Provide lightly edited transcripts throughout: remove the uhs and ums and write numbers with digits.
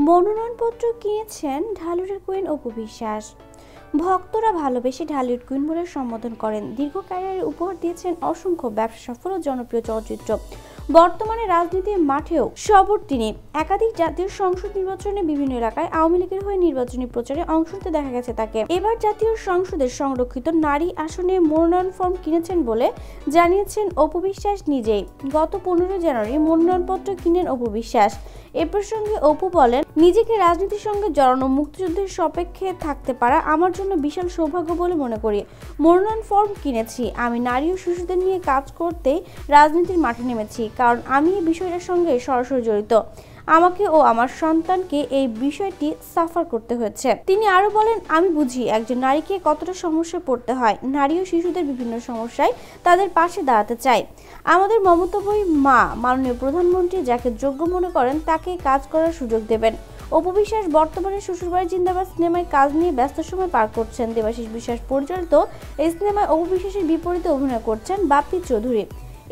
মনোনয়নপত্র কিনেছেন ঢালিউডের কুইন অপু বিশ্বাস। ভক্তরা ভালোবেসে ঢালিউড কুইন বলে সম্বোধন করেন। দীর্ঘ ক্যারিয়ারে উপহার দিয়েছেন অসংখ্য ব্যবসা সফল ও জনপ্রিয় চলচ্চিত্র। বর্তমানে রাজনীতির মাঠেও সবর তিনি। একাধিক জাতীয় সংসদ নির্বাচনে বিভিন্ন এলাকায় আওয়ামী লীগের হয়ে নির্বাচনী প্রচারে অংশ নিতে দেখা গেছে তাকে। এবার জাতীয় সংসদের সংরক্ষিত নারী আসনে মনোনয়ন ফর্ম কিনেছেন বলে জানিয়েছেন অপু বিশ্বাস নিজেই। গত 15 জানুয়ারি মনোনয়নপত্র কিনেন অপু বিশ্বাস। এ প্রসঙ্গে অপু বলেন, নিজেকে রাজনীতির সঙ্গে জড়ানো, মুক্তিযুদ্ধের সপক্ষে থাকতে পারা আমার জন্য বিশাল সৌভাগ্য বলে মনে করি। মনোনয়ন ফর্ম কিনেছি। আমি নারী ও শিশুদের নিয়ে কাজ করতেই রাজনীতির মাঠে নেমেছি, কারণ আমি এই বিষয়টার সঙ্গে সরাসরি জড়িত। আমাকে ও আমার সন্তানকে এই বিষয়টি সাফার করতে হয়েছে। তিনি আরো বলেন, আমি বুঝি একজন নারীকে কতটা সমস্যায় পড়তে হয়। নারী ও শিশুদের বিভিন্ন সমস্যায় তাদের পাশে দাঁড়াতে চাই। আমাদের মমতাময়ী মা মাননীয় প্রধানমন্ত্রী যাকে যোগ্য মনে করেন তাকে কাজ করার সুযোগ দেবেন। অপু বিশ্বাস বর্তমানে শ্বশুরবাড়ি জিন্দাবাদ সিনেমায় কাজ নিয়ে ব্যস্ত সময় পার করছেন। দেবাশিস বিশ্বাস পরিচালিত এই সিনেমায় অপু বিশ্বাসের বিপরীতে অভিনয় করছেন বাপ্পি চৌধুরী।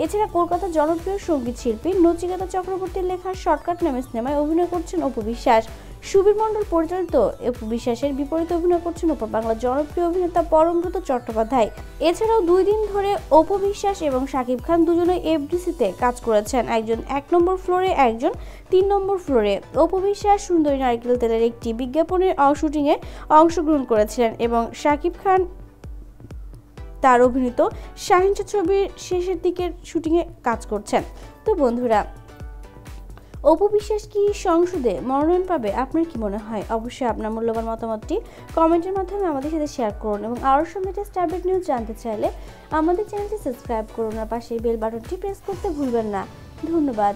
এছাড়া কলকাতার জনপ্রিয় সঙ্গীত শিল্পী নচিকেতা চক্রবর্তীর লেখা শর্টকাট নামে সিনেমায় অভিনয় করছেন অপু বিশ্বাস। সুবীর মণ্ডল পরিচালিত অপু বিশ্বাসের বিপরীতে অভিনয় করছেন ওপার বাংলার জনপ্রিয় অভিনেতা পরমব্রত চট্টোপাধ্যায়। এছাড়াও 2 দিন ধরে অপু বিশ্বাস এবং শাকিব খান দুজনেই এফডিসিতে কাজ করেছেন। একজন 1 নম্বর ফ্লোরে, একজন 3 নম্বর ফ্লোরে। অপু বিশ্বাস সুন্দরী নারকেল তেলের একটি বিজ্ঞাপনের শুটিংয়ে অংশগ্রহণ করেছিলেন এবং শাকিব খান তার অভিনীত শাহিনশা ছবির শেষের দিকের শুটিংয়ে কাজ করছেন। তো বন্ধুরা, অপু বিশ্বাস কি সংসদে মনোনয়ন পাবে? আপনার কি মনে হয়? অবশ্যই আপনার মূল্যবান মতামতটি কমেন্টের মাধ্যমে আমাদের সাথে শেয়ার করুন এবং আরও সঙ্গে স্টারবেট নিউজ জানতে চাইলে আমাদের চ্যানেলটি সাবস্ক্রাইব করুন আর পাশের বেল বাটনটি প্রেস করতে ভুলবেন না। ধন্যবাদ।